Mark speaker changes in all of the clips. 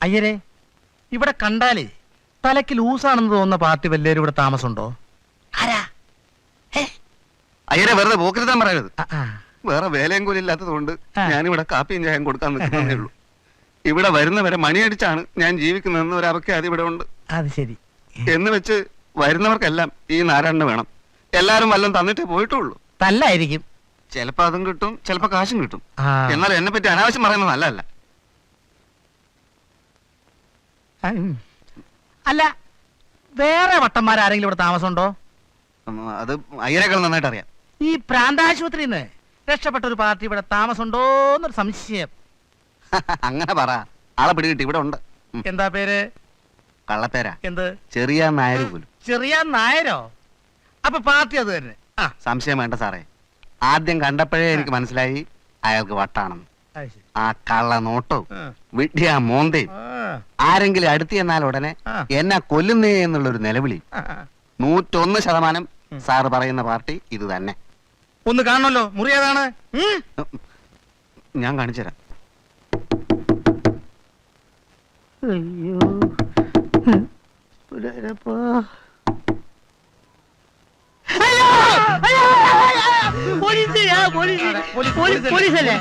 Speaker 1: അയ്യരെ, ഇവിടെ കണ്ടാലേ തലയ്ക്ക് ലൂസാണെന്ന് തോന്നുന്ന പാർട്ടി വല്ലേരും ഇവിടെ താമസമുണ്ടോ?
Speaker 2: ആരാ?
Speaker 3: അയ്യരെ വെറുതെ പോക്കരുതാൻ പറയരുത്.
Speaker 1: ആ, ആ.
Speaker 3: വേറെ വേലയും കൂലി ഇല്ലാത്തതുകൊണ്ട് ഞാനിവിടെ കാപ്പിയും ചായം കൊടുക്കാൻ നിൽക്കുന്നതേ ഉള്ളൂ. ഇവിടെ വരുന്നവരെ മണിയടിച്ചാണ് ഞാൻ ജീവിക്കുന്നതെന്ന് ഒരു അപഖ്യാതി ഇവിടെ ഉണ്ട്.
Speaker 1: അത് ശരി.
Speaker 3: എന്ന് വെച്ച് വരുന്നവർക്കെല്ലാം ഈ നാരായണന് വേണം. എല്ലാരും വല്ലതും തന്നിട്ടേ പോയിട്ടുള്ളൂ.
Speaker 1: തല്ലായിരിക്കും.
Speaker 3: ചിലപ്പോ അതും കിട്ടും, ചിലപ്പോ കാശും കിട്ടും.
Speaker 1: ആ.
Speaker 3: എന്നാൽ എന്നെ പറ്റി അനാവശ്യം പറയുന്നത് നല്ലതല്ല.
Speaker 1: അല്ല, വേറെ വട്ടന്മാരാരെങ്കിലും ഇവിടെ താമസമുണ്ടോ?
Speaker 3: അത് അയ്യരേക്കാൾ നന്നായിട്ട് അറിയാം.
Speaker 1: ഈ പ്രാന്താശുപത്രിയിൽ നിന്ന് രക്ഷപ്പെട്ട ഒരു പാർട്ടി ഇവിടെ താമസമുണ്ടോന്നൊരു സംശയം.
Speaker 3: അങ്ങനെ പറ, ആളെ പിടികിട്ടി ഇവിടെ ഉണ്ട്.
Speaker 1: എന്താ പേര്?
Speaker 3: കള്ളപ്പേരാ.
Speaker 1: എന്ത്?
Speaker 3: ചെറിയ നായർ പോലും.
Speaker 1: ചെറിയ നായരോ? അപ്പൊ പാർട്ടി അത് തന്നെ.
Speaker 3: സംശയം വേണ്ട സാറേ. ആദ്യം കണ്ടപ്പോഴേ എനിക്ക് മനസ്സിലായി അയാൾക്ക് വട്ടാണെന്ന്. ആ കള്ള നോട്ടവും വിഡ്ഢി ആ മോന്തയും. ആരെങ്കിലും അടുത്ത് ചെന്നാൽ ഉടനെ എന്നെ കൊല്ലുന്നേ എന്നുള്ളൊരു നിലവിളി. 101% സാറ് പറയുന്ന പാർട്ടി ഇത് തന്നെ.
Speaker 1: ഒന്ന് കാണണല്ലോ. മുറി ഏതാണ്?
Speaker 3: ഞാൻ കാണിച്ചുതരാം.
Speaker 1: അയ്യോ,
Speaker 2: പോലീസല്ലേ?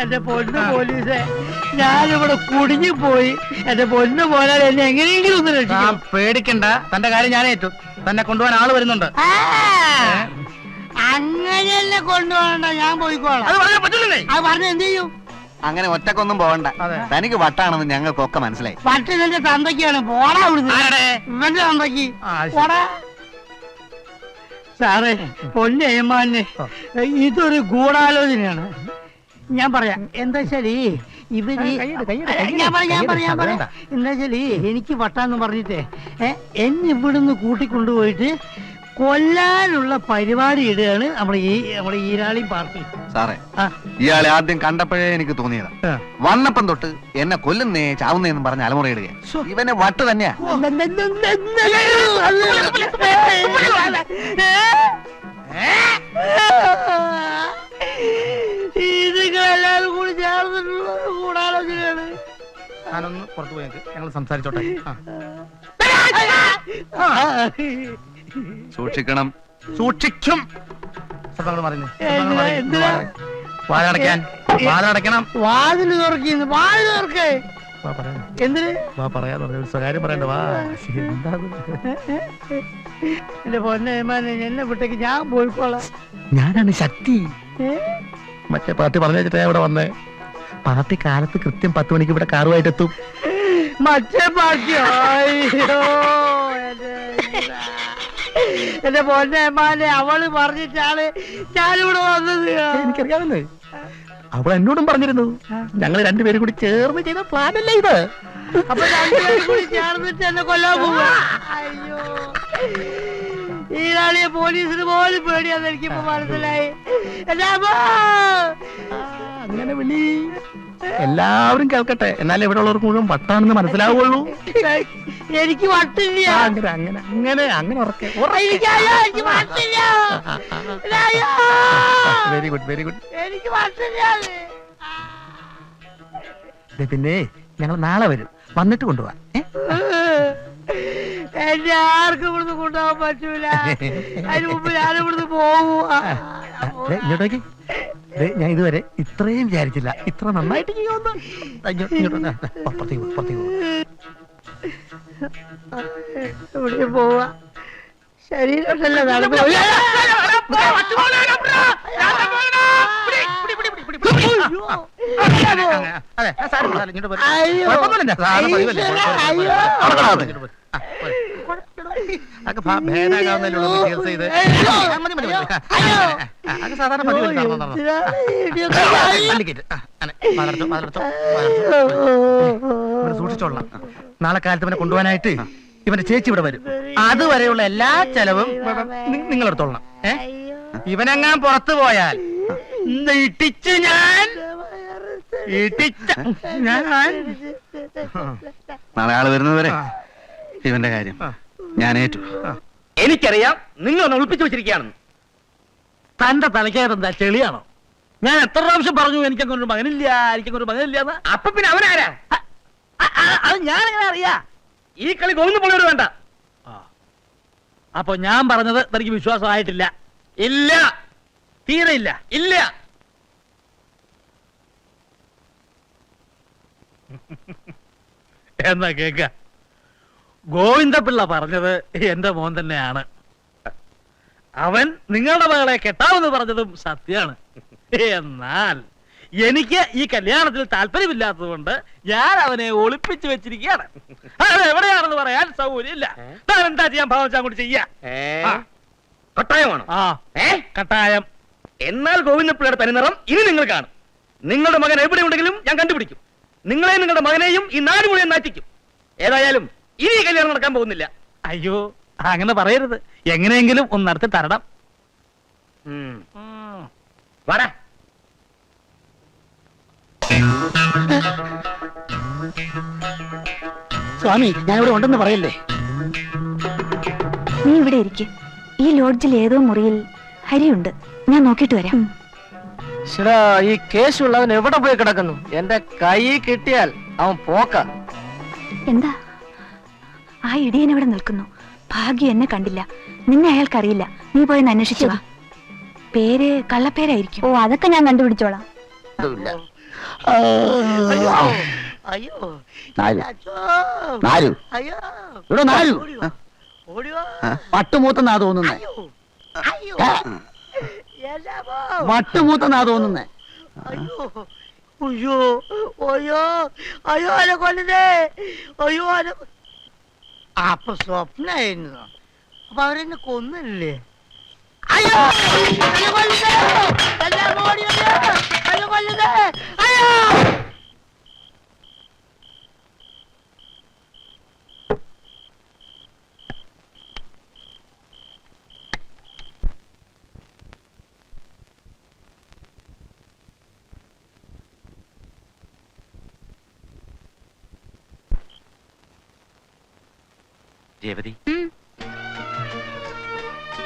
Speaker 2: എന്റെ പൊന്ന് പോലീസേ, ഞാനിവിടെ കുടുങ്ങി പോയി. എന്റെ പൊന്ന് പോയാൽ എന്നെ എങ്ങനെയെങ്കിലും ഒന്ന് രക്ഷിക്കണം.
Speaker 1: പേടിക്കണ്ട, തന്റെ കാര്യം ഞാൻ ഏറ്റു. തന്നെ കൊണ്ടുപോകാൻ ആള് വരുന്നുണ്ട്.
Speaker 2: അങ്ങനെയല്ലേ കൊണ്ടുപോകണ്ട, ഞാൻ പോയിക്കോളാം. അത് പറഞ്ഞ എന്ത് ചെയ്യും?
Speaker 3: അങ്ങനെ ഒറ്റക്കൊന്നും പോകണ്ട. തനിക്ക് വട്ടാണെന്ന് ഞങ്ങൾക്കൊക്കെ മനസ്സിലായി.
Speaker 2: പട്ട് നിന്റെ തന്തയ്ക്കാണ്. പോടാ അവിടുന്ന്. ഇവന്റെ തന്തയ്ക്ക് പോടാ. സാറേ, പൊന്നേമാനെ, ഇതൊരു ഗൂഢാലോചനയാണ്. ഞാൻ പറയാം. എന്താ ശരി, ഇവര് ഞാൻ പറയാം. എന്താ ശരി, എനിക്ക് വട്ടാന്ന് പറഞ്ഞിട്ടേ എന്നെ ഇവിടുന്ന് കൂട്ടിക്കൊണ്ടുപോയിട്ട് കൊല്ലാനുള്ള പരിപാടി ഇടുകയാണ് നമ്മുടെ ഈരാളി പാർട്ടി.
Speaker 3: സാറേ, ഇയാളെ ആദ്യം കണ്ടപ്പോഴേ എനിക്ക് തോന്നിയതാ. വന്നപ്പം തൊട്ട് എന്നെ കൊല്ലുന്നേ ചാവുന്നേന്നും പറഞ്ഞ് അലമുറയിടുക. ഇവനെ വട്ട് തന്നെയാ.
Speaker 2: ഇതുങ്ങളെല്ലാരും കൂടി ചേർന്നിട്ടുള്ള കൂടാലോചനയാണ്.
Speaker 1: ഞാനൊന്ന് പുറത്തു പോയി ഞങ്ങൾ സംസാരിച്ചോട്ടെ.
Speaker 3: സൂക്ഷിക്കണം.
Speaker 1: സൂക്ഷിക്കും. വാലടയ്ക്കാൻ. വാലടയ്ക്കണം.
Speaker 2: വാതില് തുറക്കുന്നു. വാതില് തുറക്കേ. എന്തിന്?
Speaker 1: സ്വകാര്യം പറയണ്ട. വാ. എന്താ
Speaker 2: എന്റെ പൊന്നേമാനെ, എന്നെ വിട്ടേക്ക്, ഞാൻ പോയിക്കോളാം.
Speaker 1: ഞാനാണ് ശക്തി. മറ്റേ പാർട്ടി പറഞ്ഞു വെച്ചിട്ടാ ഇവിടെ വന്നേ. പാർട്ടി കാലത്ത് കൃത്യം 10 മണിക്ക് ഇവിടെ കാറുമായിട്ട് എത്തും.
Speaker 2: മറ്റേ പാർട്ടിയോ? എന്റെ പൊന്നേമാനെ, അവള് പറഞ്ഞിട്ടാണ് ഞാനിവിടെ വന്നത്.
Speaker 1: എനിക്കറിയാമല്ലേ, അവൾ എന്നോടും പറഞ്ഞിരുന്നു. ഞങ്ങൾ രണ്ടുപേരും കൂടി ചേർന്ന് ചെയ്ത പ്ലാനല്ലേ ഇത്?
Speaker 2: അപ്പൊ രണ്ടുപേരും കൂടി ചേർന്നിട്ട് എന്നെ കൊല്ലാൻ പോവാ. അയ്യോ, ഈരാളിയെ പോലീസിന് പോലും പേടിയാന്ന് എനിക്കിപ്പോ മനസ്സിലായി.
Speaker 1: അങ്ങനെ വിളി. എല്ലാവരും കേൾക്കട്ടെ, എന്നാലും ഇവിടെ ഉള്ളവർക്ക് മുഴുവൻ വട്ടാണെന്ന് മനസ്സിലാവുള്ളൂ.
Speaker 2: എനിക്ക് വട്ടില്ല.
Speaker 1: അങ്ങനെ അങ്ങനെ അങ്ങനെ അങ്ങനെ ഉറക്കെ. Very good, very good.
Speaker 2: എനിക്ക് വട്ടില്ല.
Speaker 1: പിന്നെ ഞങ്ങൾ നാളെ വരും, വന്നിട്ട് കൊണ്ടുപോവാ.
Speaker 2: എന്നെ ആർക്കും ഇവിടുന്ന് കൊണ്ടുപോകാൻ പറ്റൂല. അതിന് മുമ്പ് ഞാൻ ഇവിടുന്ന് പോവുക.
Speaker 1: ഇങ്ങോട്ടേക്ക്. ഞാൻ ഇതുവരെ ഇത്രയും വിചാരിച്ചില്ല, ഇത്ര നന്നായിട്ട് ചെയ്യുമെന്ന്.
Speaker 2: എവിടെ പോവാ? ശരീരമല്ല നടന്നു.
Speaker 1: സൂക്ഷിച്ചോളാം. നാളെ കാലത്ത് ഇവനെ കൊണ്ടുപോകാനായിട്ട് ഇവന്റെ ചേച്ചി ഇവിടെ വരും. അതുവരെയുള്ള എല്ലാ ചെലവും നിങ്ങൾ എടുത്തോളണം. ഇവനെങ്ങാൻ പുറത്തു പോയാൽ ഇട്ടിച്ച് ഞാൻ
Speaker 3: നാളെ ആള് വരുന്നതുവരെ ഇവന്റെ കാര്യം ഞാൻ ഏറ്റു.
Speaker 1: എനിക്കറിയാം നിങ്ങൾ ഒന്ന് ഒളിപ്പിച്ചു വെച്ചിരിക്കുകയാണെന്ന്. തന്റെ തലയ്ക്കകത്തെന്താ ചെളിയാണോ? ഞാൻ എത്ര പ്രാവശ്യം പറഞ്ഞു എനിക്കങ്ങൊരു മകനില്ല, എനിക്കങ്ങൊരു മകനില്ല എന്ന്. അപ്പൊ പിന്നെ അവനാരാ?
Speaker 2: അത് ഞാൻ എങ്ങനെ അറിയാ?
Speaker 1: ഈ കളി ഗോവിന്ദ പിള്ളയോട് വേണ്ട. അപ്പൊ ഞാൻ പറഞ്ഞത് തനിക്ക് വിശ്വാസമായിട്ടില്ല? ഇല്ല, തീരെ ഇല്ല. ഇല്ല. എന്നാ കേക്ക, ഗോവിന്ദപിള്ള പറഞ്ഞത് എന്റെ മോൻ തന്നെയാണ്. അവൻ നിങ്ങളുടെ മകളെ കെട്ടാമെന്ന് പറഞ്ഞതും സത്യമാണ്. എന്നാൽ എനിക്ക് ഈ കല്യാണത്തിൽ താല്പര്യമില്ലാത്തത് കൊണ്ട് ഞാൻ അവനെ ഒളിപ്പിച്ചു വെച്ചിരിക്കുകയാണ്. അത് എവിടെയാണെന്ന് പറയാൻ സൗകര്യമില്ല. താൻ എന്താ ചെയ്യാൻ ഭാവം അങ്ങോട്ട് ചെയ്യാ?
Speaker 4: കട്ടായമാണോ?
Speaker 1: ആ, കട്ടായം.
Speaker 4: എന്നാൽ ഗോവിന്ദപിള്ളയുടെ തനിനിറം ഇനി നിങ്ങൾ കാണും. നിങ്ങളുടെ മകൻ എവിടെ ഉണ്ടെങ്കിലും ഞാൻ കണ്ടുപിടിക്കും. നിങ്ങളെയും നിങ്ങളുടെ മകനെയും ഈ നാട് മുഴുവൻ നാറ്റിക്കും. ഏതായാലും ഇനി ഈ കല്യാണം നടക്കാൻ പോകുന്നില്ല.
Speaker 1: അയ്യോ, അങ്ങനെ പറയരുത്. എങ്ങനെയെങ്കിലും ഒന്ന് നടത്തി തരണം.
Speaker 4: വാടാ.
Speaker 2: സ്വാമി, ഞാൻ ഇവിടെ ഉണ്ടെന്ന് പറയല്ലേ?
Speaker 5: നീ ഇവിടെ ഇരിക്കെ. ഈ ലോഡ്ജിൽ ഏതോ മുറിയിൽ ഹരിയുണ്ട്. ഞാൻ നോക്കിട്ട് വരാം.
Speaker 2: ഈ കേസുള്ളവൻ എവിടെ പോയി കിടക്കുന്നു? എന്റെ കൈ കിട്ടിയാൽ അവൻ പോക്ക.
Speaker 5: എന്താ? ആ ഇടിയൻ ഇവിടെ നിൽക്കുന്നു. ഭാഗ്യം എന്നെ കണ്ടില്ല. നിന്നെ അയാൾക്കറിയില്ല. നീ പോയി അന്വേഷിച്ചു വാ. പേര് കള്ളപ്പേരായിരിക്കും. ഓ, അതൊക്കെ ഞാൻ കണ്ടുപിടിച്ചോളാം.
Speaker 2: വട്ടുമൂത്തന്നാ തോന്നുന്നേ. വട്ടുമൂത്തന്നാ തോന്നുന്നേ.
Speaker 6: അയ്യോ അയ്യോ അയ്യോ അനെ കൊല്ലതേ. അയ്യോ അനെ. അപ്പൊ സ്വപ്നായിരുന്നു. അപ്പൊ അവരെന്നെ കൊന്നില്ലേ? അയ്യോ അനെ കൊല്ലതേ. എല്ലാം ഓടി വരൂ. അനെ കൊല്ലതേ. അയ്യോ.
Speaker 4: രേവതി,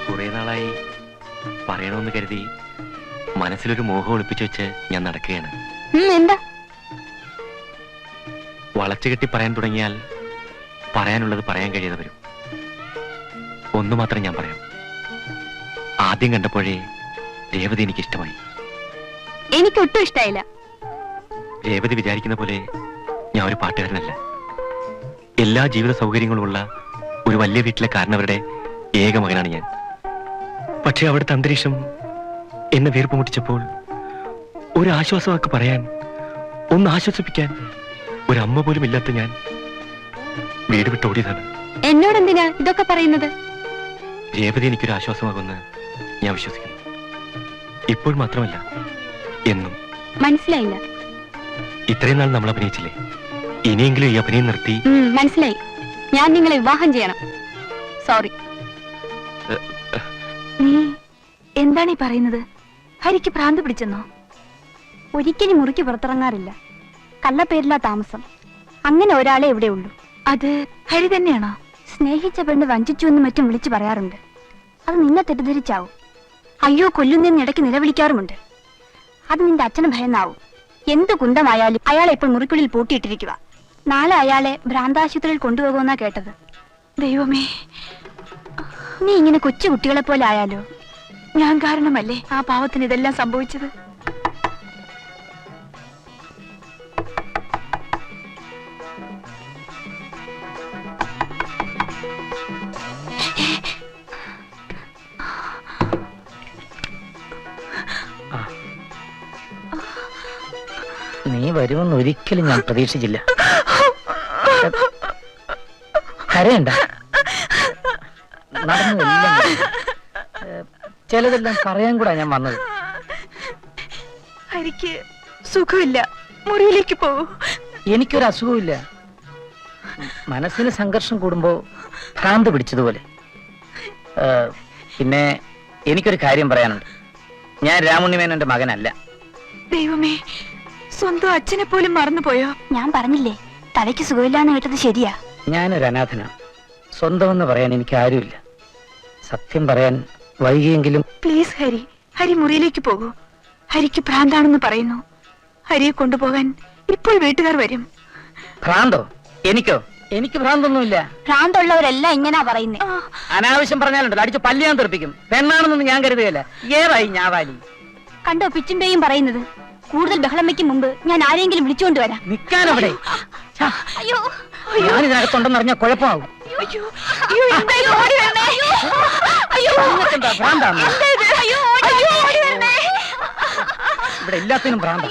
Speaker 4: കുറെ നാളായി പറയണമെന്ന് കരുതി മനസ്സിലൊരു മോഹം ഒളിപ്പിച്ചു വെച്ച് ഞാൻ നടക്കുകയാണ്.
Speaker 5: എന്താ?
Speaker 4: വളച്ചുകെട്ടി പറയാൻ തുടങ്ങിയാൽ പറയാനുള്ളത് പറയാൻ കഴിയാതെ വരും. ഒന്നു മാത്രം ഞാൻ പറയാം. ആദ്യം കണ്ടപ്പോഴേ രേവതി എനിക്ക് ഇഷ്ടമായി.
Speaker 5: എനിക്കൊട്ടും ഇഷ്ടായില്ല.
Speaker 4: രേവതി വിചാരിക്കുന്ന പോലെ ഞാൻ ഒരു പാട്ടുകാരനല്ല. എല്ലാ ജീവിത സൗകര്യങ്ങളുമുള്ള ഒരു വലിയ വീട്ടിലെ കാരണവരുടെ ഏക മകനാണ് ഞാൻ. പക്ഷെ അവിടുത്തെ അന്തരീക്ഷം എന്നെ വീർപ്പ് മുട്ടിച്ചപ്പോൾ ഒരു ആശ്വാസവാക്ക് പറയാൻ, ഒന്ന് ആശ്വസിപ്പിക്കാൻ ഒരു അമ്മ പോലും ഇല്ലാത്ത ഞാൻ വീട് വിട്ട് ഓടിയതാണ്.
Speaker 5: എന്നോടെന്തിനാ ഇതൊക്കെ പറയുന്നത്?
Speaker 4: രേവതി എനിക്കൊരു ആശ്വാസമാകുമെന്ന് ഞാൻ വിശ്വസിക്കുന്നു. ഇപ്പോൾ മാത്രമല്ല, എന്നും.
Speaker 5: മനസ്സിലായില്ല.
Speaker 4: ഇത്രയും നാൾ നമ്മൾ അഭിനയിച്ചില്ലേ, ഇനിയെങ്കിലും ഈ അഭിനയം നിർത്തി.
Speaker 5: മനസ്സിലായി. ഞാൻ നിങ്ങളെ വിവാഹം ചെയ്യണം. സോറി. നീ എന്താണ് ഈ പറയുന്നത്? ഹരിക്ക് ഭ്രാന്ത് പിടിച്ചെന്നോ? ഒരിക്കലും മുറിക്ക് പുറത്തിറങ്ങാറില്ല. കള്ളപ്പേരില്ലാ താമസം. അങ്ങനെ ഒരാളെ ഇവിടെ ഉള്ളൂ. അത് ഹരി തന്നെയാണോ? സ്നേഹിച്ച പെണ്ണ് വഞ്ചിച്ചു എന്നും മറ്റും വിളിച്ചു പറയാറുണ്ട്. അത് നിന്നെ തെറ്റിദ്ധരിച്ചാവും. അയ്യോ കൊല്ലുന്നതിന് ഇടയ്ക്ക് നിലവിളിക്കാറുമുണ്ട്. അത് നിന്റെ അച്ഛന് ഭയന്നാവും. എന്ത് കുന്തമായാലും അയാളെ ഇപ്പോൾ മുറിക്കുള്ളിൽ പൂട്ടിയിട്ടിരിക്കുക. നാളെ അയാളെ ഭ്രാന്താശുപത്രിയിൽ കൊണ്ടുപോകുമെന്നാ കേട്ടത്. ദൈവമേ, നീ ഇങ്ങനെ കൊച്ചു കുട്ടികളെ പോലെ ആയാലോ? ഞാൻ കാരണമല്ലേ ആ പാവത്തിന് ഇതെല്ലാം സംഭവിച്ചത്?
Speaker 2: നീ വരുമെന്ന് ഒരിക്കലും ഞാൻ പ്രതീക്ഷിച്ചില്ല. കരയണ്ട. നടന്നതെല്ലാം ചിലതെല്ലാം പറയാൻ കൂടാ ഞാൻ വന്നത്.
Speaker 5: ഹരിക്ക് സുഖമില്ല. മുറിയിലേക്ക് പോകൂ.
Speaker 2: എനിക്കൊരു അസുഖമില്ല. മനസ്സിന് സംഘർഷം കൂടുമ്പോ ഭ്രാന്ത് പിടിച്ചതുപോലെ. പിന്നെ എനിക്കൊരു കാര്യം പറയാനുണ്ട്. ഞാൻ രാമുണ്ണിമേനോന്റെ മകനല്ല.
Speaker 5: ദൈവമേ, സ്വന്തം അച്ഛനെ പോലും മറന്നുപോയോ? ഞാൻ പറഞ്ഞില്ലേ, തലയ്ക്ക് സുഖമില്ലാന്ന് കേട്ടത് ശരിയാ.
Speaker 2: ഞാനൊരു അനാഥനാണ്. സ്വന്തമെന്ന് പറയാൻ എനിക്ക് ആരുമില്ല. സത്യം പറയാൻ വൈകിയെങ്കിലും.
Speaker 5: പ്ലീസ് ഹരി, ഹരി മുറിയിലേക്ക് പോകൂ. ഹരിക്ക് ഭ്രാന്താണെന്ന് പറയുന്നു. ഹരിയെ കൊണ്ടുപോകാൻ ഇപ്പോൾ വീട്ടുകാർ വരും.
Speaker 2: ഭ്രാന്തോ? എനിക്കോ? എനിക്ക് ഭ്രാന്തൊന്നുമില്ല.
Speaker 5: ഭ്രാന്തുള്ളവരെല്ലാം ഇങ്ങനാ പറയുന്നേ.
Speaker 2: അനാവശ്യം പറഞ്ഞാലുണ്ടല്ലോ അടിച്ച് പല്ല് ഞാൻ തെറിപ്പിക്കും. പെണ്ണാണെന്നൊന്നും ഞാൻ കരുതുകയല്ല. ഏതായി ഞാവാലി?
Speaker 5: കണ്ടോ പിച്ചുമ്പേയും പറയുന്നത്? കൂടുതൽ ബഹളം വയ്ക്കും മുമ്പ് ഞാൻ ആരെങ്കിലും വിളിച്ചുകൊണ്ട് വരാം.
Speaker 2: നിക്കാനവിടെ
Speaker 5: അയ്യോ
Speaker 2: ഞാൻ ഇതിനകത്തുണ്ടെന്ന് അറിഞ്ഞാൽ കുഴപ്പമാവും. നിങ്ങൾക്കെന്താ ഭ്രാന്താണോ? ഇവിടെ എല്ലാത്തിനും ഭ്രാന്ത.